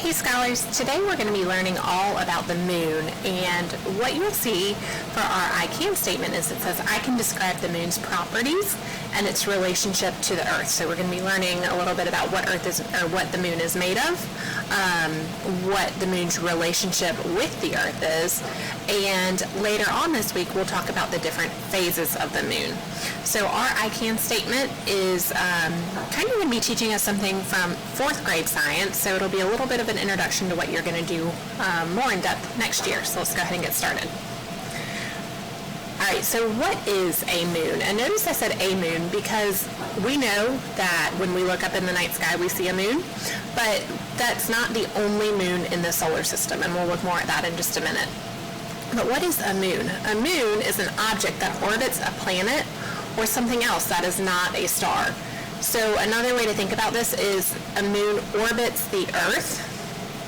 Hey scholars, today we're going to be learning all about the moon, and what you'll see for our I can statement is it says I can describe the moon's properties and its relationship to the earth. So we're going to be learning a little bit about what earth is, or what the moon is made of, what the moon's relationship with the earth is, and later on this week we'll talk about the different phases of the moon. So our I can statement is kind of going to be teaching us something from 4th grade science, so it'll be a little bit of an introduction to what you're going to do more in depth next year. So let's go ahead and get started. Alright, so what is a moon? And notice I said a moon because we know that when we look up in the night sky we see a moon, but that's not the only moon in the solar system, and we'll look more at that in just a minute. But what is a moon? A moon is an object that orbits a planet or something else that is not a star. So another way to think about this is a moon orbits the earth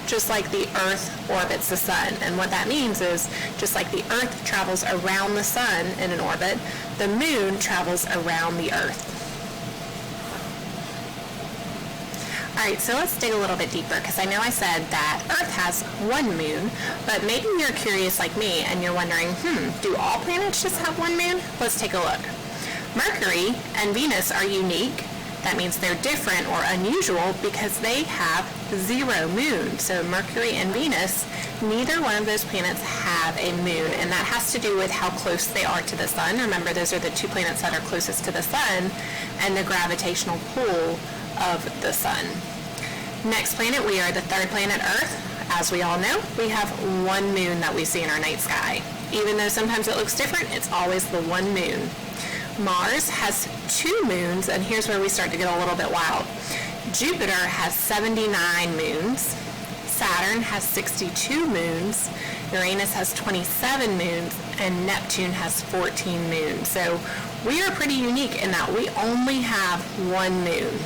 just like the earth orbits the sun. And what that means is just like the earth travels around the sun in an orbit, the moon travels around the earth. Alright, so let's dig a little bit deeper, because I know I said that Earth has one moon, but maybe you're curious like me and you're wondering, do all planets just have one moon? Let's take a look. Mercury and Venus are unique. That means they're different or unusual because they have 0 moons. So Mercury and Venus, neither one of those planets have a moon, and that has to do with how close they are to the sun. Remember, those are the 2 planets that are closest to the sun and the gravitational pull of the sun. Next planet, we are the 3rd planet, Earth. As we all know, we have 1 moon that we see in our night sky. Even though sometimes it looks different, it's always the 1 moon. Mars has 2 moons, and here's where we start to get a little bit wild. Jupiter has 79 moons. Saturn has 62 moons. Uranus has 27 moons, and Neptune has 14 moons. So we are pretty unique in that we only have 1 moon.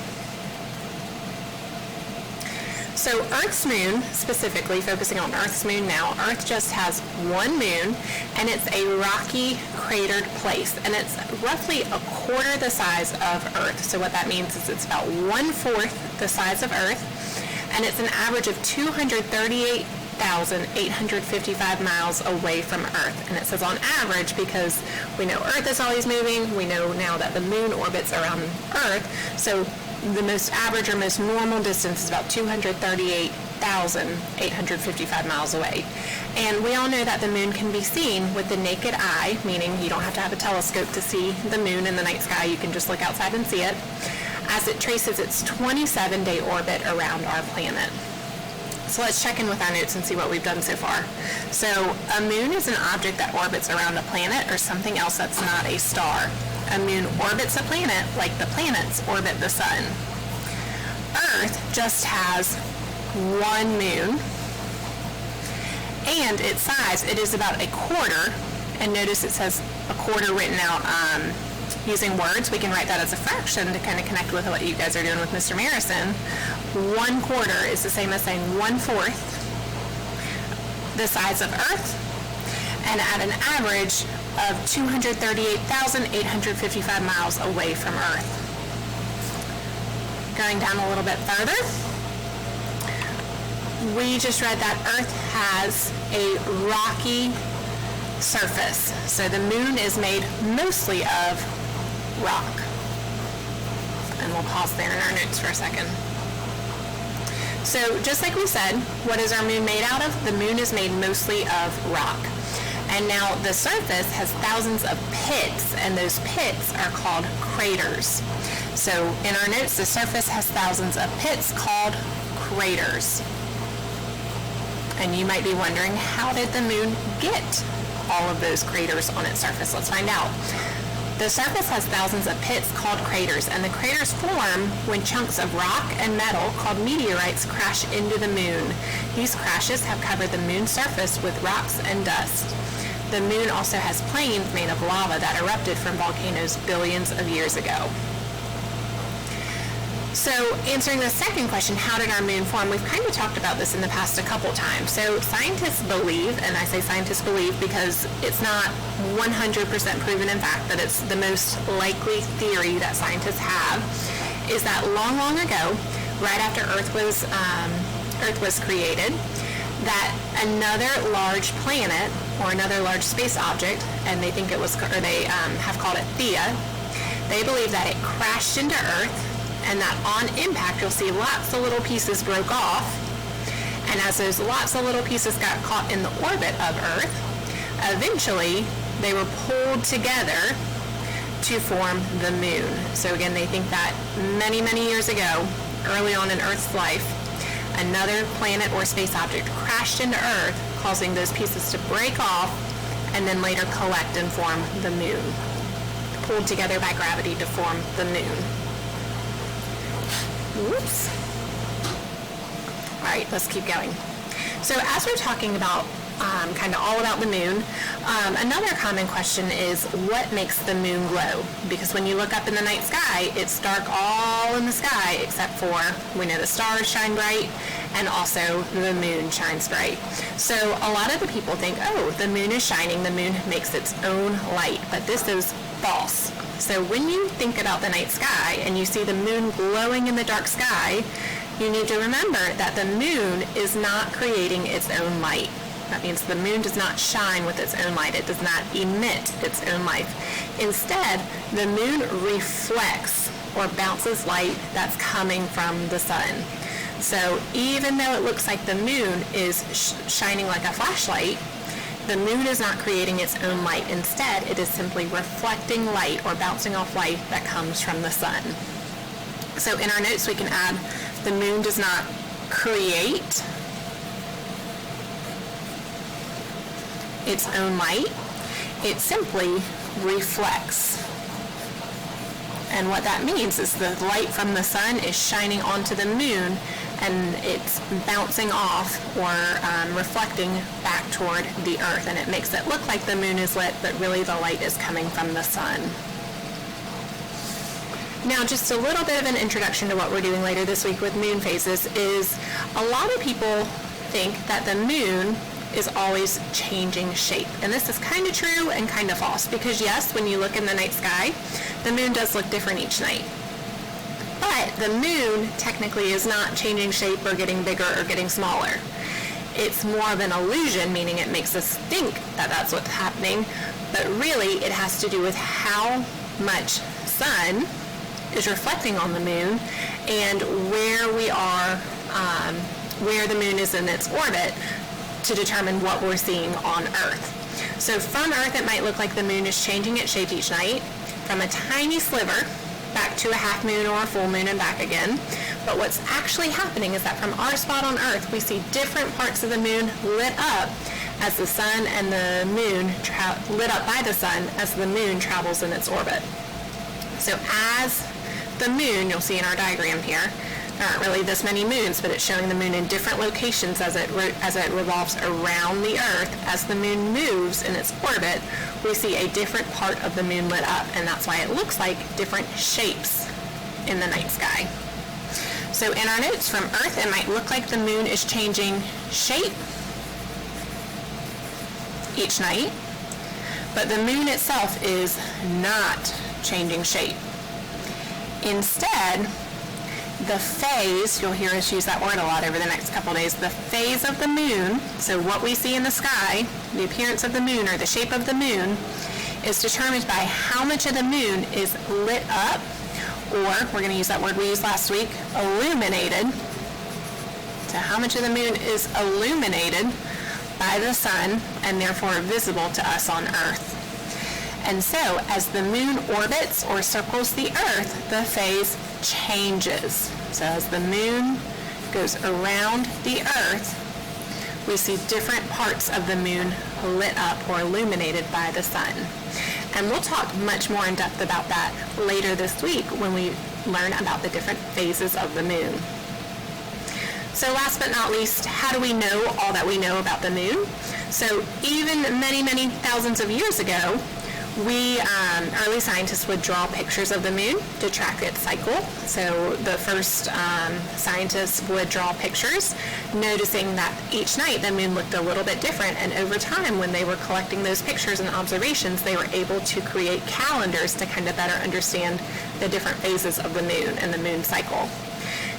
So Earth's moon, specifically focusing on Earth's moon now, Earth just has 1 moon, and it's a rocky, cratered place, and it's roughly a quarter the size of Earth. So what that means is it's about 1/4 the size of Earth, and it's an average of 238,855 miles away from Earth. And it says on average because we know Earth is always moving. We know now that the moon orbits around Earth, so the most average or most normal distance is about 238,855 miles away. And we all know that the moon can be seen with the naked eye, meaning you don't have to have a telescope to see the moon in the night sky. You can just look outside and see it, as it traces its 27-day orbit around our planet. So let's check in with our notes and see what we've done so far. So a moon is an object that orbits around a planet or something else that's not a star. A moon orbits a planet like the planets orbit the sun. Earth just has 1 moon, and its size, it is about a quarter, and notice it says a quarter written out using words. We can write that as a fraction to kind of connect with what you guys are doing with Mr. Marison. 1/4 is the same as saying 1/4 the size of Earth, and at an average of 238,855 miles away from Earth. Going down a little bit further, we just read that Earth has a rocky surface. So the moon is made mostly of rock. And we'll pause there in our notes for a second. So just like we said, what is our moon made out of? The moon is made mostly of rock. And now the surface has thousands of pits, and those pits are called craters. So in our notes, the surface has thousands of pits called craters. And you might be wondering, how did the moon get all of those craters on its surface? Let's find out. The surface has thousands of pits called craters, and the craters form when chunks of rock and metal called meteorites crash into the moon. These crashes have covered the moon's surface with rocks and dust. The moon also has plains made of lava that erupted from volcanoes billions of years ago. So answering the second question, how did our moon form? We've kind of talked about this in the past a couple times. So scientists believe, and I say scientists believe because it's not 100% proven in fact, but it's the most likely theory that scientists have, is that long, long ago, right after Earth was Earth was created, that another large planet or another large space object, and they think it was, or they have called it Theia, they believe that it crashed into Earth, and that on impact you'll see lots of little pieces broke off, and as those lots of little pieces got caught in the orbit of Earth, eventually they were pulled together to form the moon. So again, they think that many, many years ago, early on in Earth's life, another planet or space object crashed into Earth, causing those pieces to break off and then later collect and form the moon, pulled together by gravity to form the moon. Whoops. All right, let's keep going. So as we're talking about kind of all about the moon, another common question is what makes the moon glow? Because when you look up in the night sky, it's dark all in the sky except for, we know the stars shine bright and also the moon shines bright. So a lot of the people think, oh, the moon is shining, the moon makes its own light, but this is false. So when you think about the night sky and you see the moon glowing in the dark sky, you need to remember that the moon is not creating its own light. That means the moon does not shine with its own light. It does not emit its own light. Instead, the moon reflects or bounces light that's coming from the sun. So even though it looks like the moon is shining like a flashlight, the moon is not creating its own light. Instead, it is simply reflecting light or bouncing off light that comes from the sun. So in our notes, we can add the moon does not create its own light. It simply reflects. And what that means is the light from the sun is shining onto the moon and it's bouncing off or reflecting back toward the earth, and it makes it look like the moon is lit, but really the light is coming from the sun. Now, just a little bit of an introduction to what we're doing later this week with moon phases is a lot of people think that the moon is always changing shape. And this is kind of true and kind of false, because yes, when you look in the night sky, the moon does look different each night. But the moon technically is not changing shape or getting bigger or getting smaller. It's more of an illusion, meaning it makes us think that that's what's happening, but really it has to do with how much sun is reflecting on the moon and where we are, where the moon is in its orbit, to determine what we're seeing on Earth. So from Earth, it might look like the moon is changing its shape each night, from a tiny sliver back to a half moon or a full moon and back again. But what's actually happening is that from our spot on Earth, we see different parts of the moon lit up as the sun and the moon, lit up by the sun as the moon travels in its orbit. So as the moon, you'll see in our diagram here, there aren't really this many moons, but it's showing the moon in different locations as it revolves around the Earth. As the moon moves in its orbit, we see a different part of the moon lit up, and that's why it looks like different shapes in the night sky. So in our notes, from Earth, it might look like the moon is changing shape each night, but the moon itself is not changing shape. Instead, the phase, you'll hear us use that word a lot over the next couple days, the phase of the moon, so what we see in the sky, the appearance of the moon or the shape of the moon, is determined by how much of the moon is lit up, or we're going to use that word we used last week, illuminated. So how much of the moon is illuminated by the sun and therefore visible to us on Earth. And so as the moon orbits or circles the Earth, the phase changes. So as the moon goes around the Earth, we see different parts of the moon lit up or illuminated by the sun. And we'll talk much more in depth about that later this week when we learn about the different phases of the moon. So last but not least, how do we know all that we know about the moon? So even many, many thousands of years ago, early scientists would draw pictures of the moon to track its cycle. So the first scientists would draw pictures, noticing that each night the moon looked a little bit different. And over time, when they were collecting those pictures and observations, they were able to create calendars to kind of better understand the different phases of the moon and the moon cycle.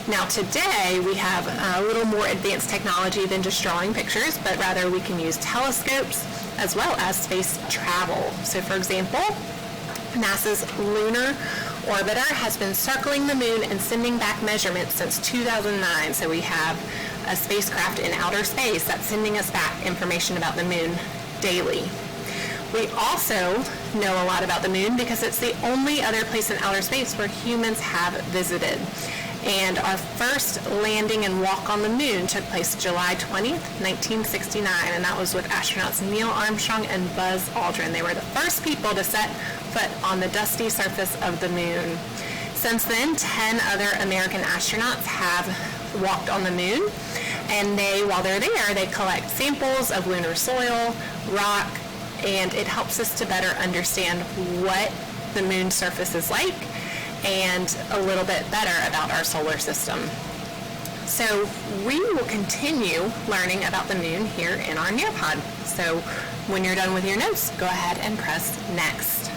Now today we have a little more advanced technology than just drawing pictures, but rather we can use telescopes as well as space travel. So for example, NASA's lunar orbiter has been circling the moon and sending back measurements since 2009. So we have a spacecraft in outer space that's sending us back information about the moon daily. We also know a lot about the moon because it's the only other place in outer space where humans have visited. And our first landing and walk on the moon took place July 20th, 1969, and that was with astronauts Neil Armstrong and Buzz Aldrin. They were the first people to set foot on the dusty surface of the moon. Since then, 10 other American astronauts have walked on the moon, and while they're there, they collect samples of lunar soil, rock, and it helps us to better understand what the moon's surface is like and a little bit better about our solar system. So we will continue learning about the moon here in our Nearpod. So when you're done with your notes, go ahead and press next.